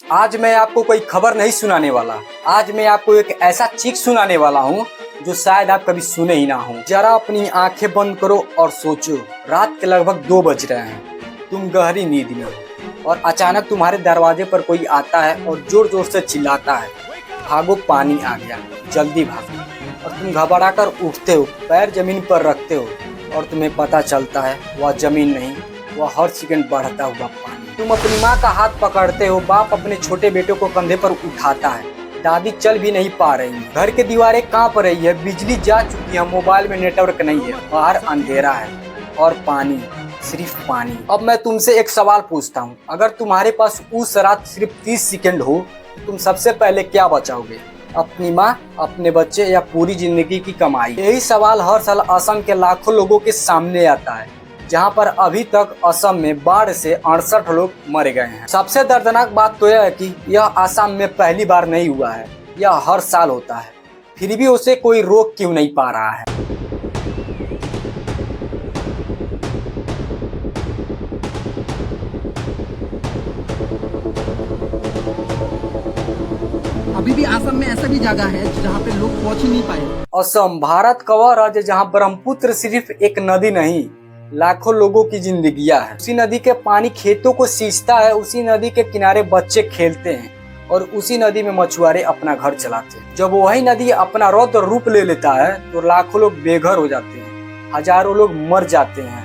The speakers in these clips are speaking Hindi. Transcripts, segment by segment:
आज मैं आपको कोई खबर नहीं सुनाने वाला। आज मैं आपको एक ऐसा चीख सुनाने वाला हूँ जो शायद आप कभी सुने ही ना हो। जरा अपनी आंखें बंद करो और सोचो, रात के लगभग 2 बज रहे हैं, तुम गहरी नींद में हो और अचानक तुम्हारे दरवाजे पर कोई आता है और जोर जोर से चिल्लाता है, भागो पानी आ गया, जल्दी भागो। और तुम घबरा कर उठते हो, पैर जमीन पर रखते हो और तुम्हें पता चलता है वह जमीन नहीं, वह हर सेकंड बढ़ता हुआ पानी। तुम अपनी माँ का हाथ पकड़ते हो, बाप अपने छोटे बेटे को कंधे पर उठाता है, दादी चल भी नहीं पा रही है, घर की दीवारें कांप रही है, बिजली जा चुकी है, मोबाइल में नेटवर्क नहीं है, बाहर अंधेरा है और पानी, सिर्फ पानी। अब मैं तुमसे एक सवाल पूछता हूँ, अगर तुम्हारे पास उस रात सिर्फ 30 सेकंड हो, तुम सबसे पहले क्या बचाओगे? अपनी माँ, अपने बच्चे या पूरी जिंदगी की कमाई? यही सवाल हर साल असम के लाखों लोगों के सामने आता है, जहां पर अभी तक असम में बाढ़ से 68 लोग मर गए हैं। सबसे दर्दनाक बात तो यह है कि यह असम में पहली बार नहीं हुआ है, यह हर साल होता है, फिर भी उसे कोई रोक क्यों नहीं पा रहा है? अभी भी असम में ऐसा भी जगह है जहाँ पे लोग पहुंच ही नहीं पाए। असम भारत का वह राज्य जहां ब्रह्मपुत्र सिर्फ एक नदी नहीं, लाखों लोगों की जिंदगियां है। उसी नदी के पानी खेतों को सींचता है, उसी नदी के किनारे बच्चे खेलते हैं और उसी नदी में मछुआरे अपना घर चलाते हैं। जब वही नदी अपना रौद्र रूप ले लेता है तो लाखों लोग बेघर हो जाते हैं, हजारों लोग मर जाते हैं,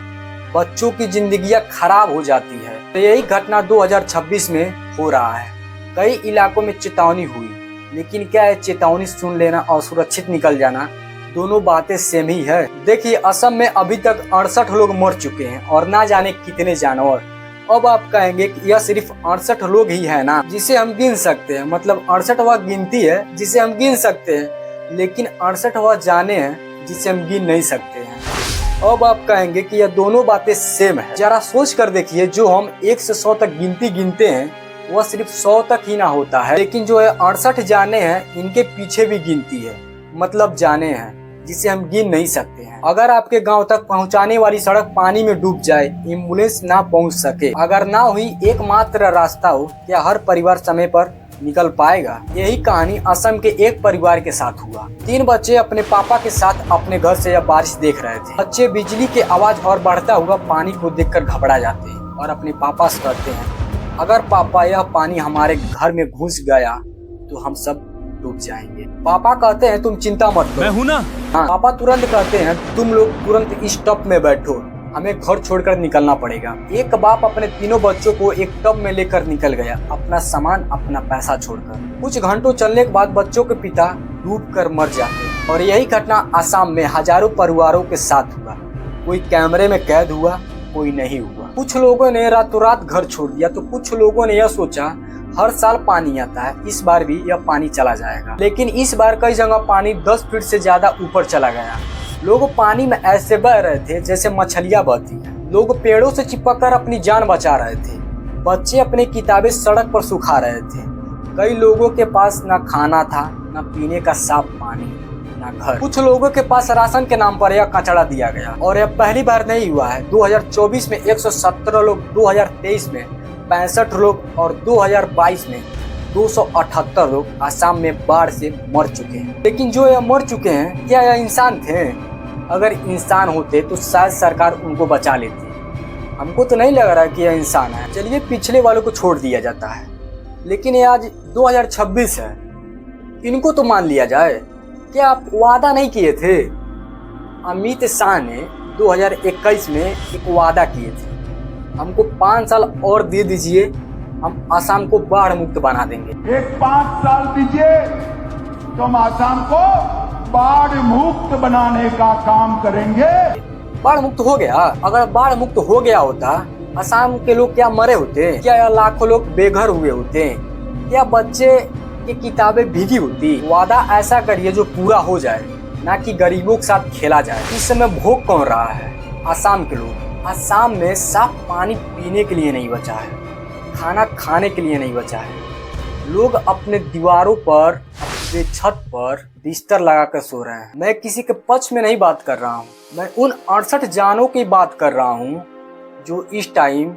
बच्चों की जिंदगियां खराब हो जाती है। तो यही घटना 2026 में हो रहा है। कई इलाकों में चेतावनी हुई, लेकिन क्या है, चेतावनी सुन लेना और सुरक्षित निकल जाना दोनों बातें सेम ही है। देखिए, असम में अभी तक 68 लोग मर चुके हैं और ना जाने कितने जानवर। अब आप कहेंगे कि यह सिर्फ 68 लोग ही है ना, जिसे हम गिन सकते हैं, मतलब 68वां गिनती है जिसे हम गिन सकते हैं, लेकिन 68वां जाने हैं जिसे हम गिन नहीं सकते हैं। अब आप कहेंगे कि यह दोनों बातें सेम है। जरा सोच कर देखिए, जो हम 1 से 100 तक गिनती गिनते हैं वह सिर्फ 100 तक ही ना होता है, लेकिन जो है 68 जाने हैं, इनके पीछे भी गिनती है, मतलब जाने हैं जिसे हम गिन नहीं सकते हैं। अगर आपके गांव तक पहुंचाने वाली सड़क पानी में डूब जाए, एम्बुलेंस ना पहुंच सके, अगर ना हुई एकमात्र रास्ता हो, क्या हर परिवार समय पर निकल पाएगा? यही कहानी असम के एक परिवार के साथ हुआ। 3 बच्चे अपने पापा के साथ अपने घर से यह बारिश देख रहे थे। बच्चे बिजली की आवाज और बढ़ता हुआ पानी को देखकर घबरा जाते हैं और अपने पापा से कहते हैं, अगर पापा यह पानी हमारे घर में घुस गया तो हम सब डूब जाएंगे। पापा कहते हैं, तुम चिंता मत करो, मैं हूं ना। हाँ। पापा तुरंत कहते हैं, तुम लोग तुरंत इस टब में बैठो, हमें घर छोड़कर निकलना पड़ेगा। एक बाप अपने तीनों बच्चों को एक टब में लेकर निकल गया, अपना सामान, अपना पैसा छोड़कर। कुछ घंटों चलने के बाद बच्चों के पिता डूबकर मर जाते और यही घटना असम में हजारों परिवारों के साथ हुआ। कोई कैमरे में कैद हुआ, कोई नहीं हुआ। कुछ लोगों ने रातों रात घर छोड़ दिया तो कुछ लोगों ने यह सोचा, हर साल पानी आता है, इस बार भी यह पानी चला जाएगा। लेकिन इस बार कई जगह पानी 10 फीट से ज्यादा ऊपर चला गया। लोग पानी में ऐसे बह रहे थे जैसे मछलियां बहती हैं। लोग पेड़ों से चिपककर अपनी जान बचा रहे थे। बच्चे अपनी किताबें सड़क पर सुखा रहे थे। कई लोगों के पास न खाना था, न पीने का साफ पानी, न घर। कुछ लोगों के पास राशन के नाम पर यह कचरा दिया गया और यह पहली बार नहीं हुआ है। 2024 में 117 लोग, 2023 में 65 लोग और 2022 में 278 लोग असम में बाढ़ से मर चुके हैं। लेकिन जो यह मर चुके हैं, क्या यह इंसान थे? अगर इंसान होते तो शायद सरकार उनको बचा लेती। हमको तो नहीं लग रहा कि यह इंसान है। चलिए, पिछले वालों को छोड़ दिया जाता है, लेकिन ये आज 2026 है, इनको तो मान लिया जाए। क्या आप वादा नहीं किए थे? अमित शाह ने 2021 में एक वादा किए थे, हमको 5 साल और दे दीजिए, हम असम को बाढ़ मुक्त बना देंगे। एक 5 साल दीजिए तो हम असम को बाढ़ मुक्त बनाने का काम करेंगे। बाढ़ मुक्त हो गया? अगर बाढ़ मुक्त हो गया होता, असम के लोग क्या मरे होते? क्या लाखों लोग बेघर हुए होते? क्या बच्चे की किताबें भीगी होती? वादा ऐसा करिए जो पूरा हो जाए, ना कि गरीबों के साथ खेला जाए। इस समय भोग कौन रहा है? असम के लोग। असम में साफ पानी पीने के लिए नहीं बचा है, खाना खाने के लिए नहीं बचा है। लोग अपने दीवारों पर, अपने छत पर बिस्तर लगाकर सो रहे हैं। मैं किसी के पक्ष में नहीं बात कर रहा हूँ, मैं उन 68 जानों की बात कर रहा हूँ जो इस टाइम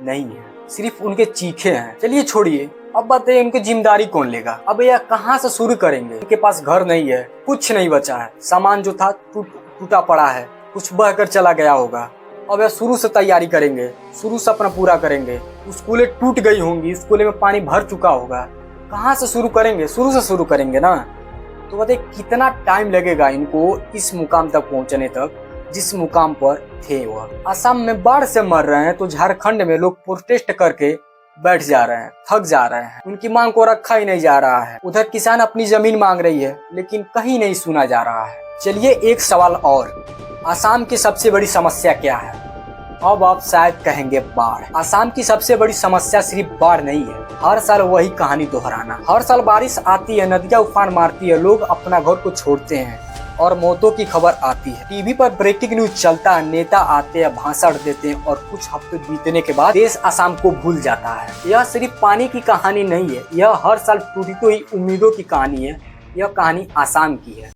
नहीं है, सिर्फ उनके चीखे हैं। चलिए छोड़िए, अब बताइए इनकी जिम्मेदारी कौन लेगा? अब यह कहाँ से शुरू करेंगे? इनके पास घर नहीं है, कुछ नहीं बचा है, सामान जो था टूटा पड़ा है, कुछ बहकर चला गया होगा। अब यह शुरू से तैयारी करेंगे, शुरू से अपना पूरा करेंगे। स्कूलें टूट गई होंगी, स्कूलें में पानी भर चुका होगा, कहाँ से शुरू करेंगे? शुरू से शुरू करेंगे ना। तो बताइए कितना टाइम लगेगा इनको इस मुकाम तक पहुंचने तक जिस मुकाम पर थे वह। असम में बाढ़ से मर रहे हैं तो झारखंड में लोग प्रोटेस्ट करके बैठ जा रहे हैं, थक जा रहे हैं, उनकी मांग को रखा ही नहीं जा रहा है। उधर किसान अपनी जमीन मांग रही है लेकिन कहीं नहीं सुना जा रहा है। चलिए एक सवाल और, असम की सबसे बड़ी समस्या क्या है? अब आप शायद कहेंगे बाढ़। असम की सबसे बड़ी समस्या सिर्फ बाढ़ नहीं है, हर साल वही कहानी दोहराना। हर साल बारिश आती है, नदियां उफान मारती है, लोग अपना घर को छोड़ते हैं और मौतों की खबर आती है। टीवी पर ब्रेकिंग न्यूज चलता है, नेता आते हैं, भाषण देते हैं और कुछ हफ्ते बीतने के बाद देश असम को भूल जाता है। यह सिर्फ पानी की कहानी नहीं है, यह हर साल टूटी हुई उम्मीदों की कहानी है। यह कहानी असम की है।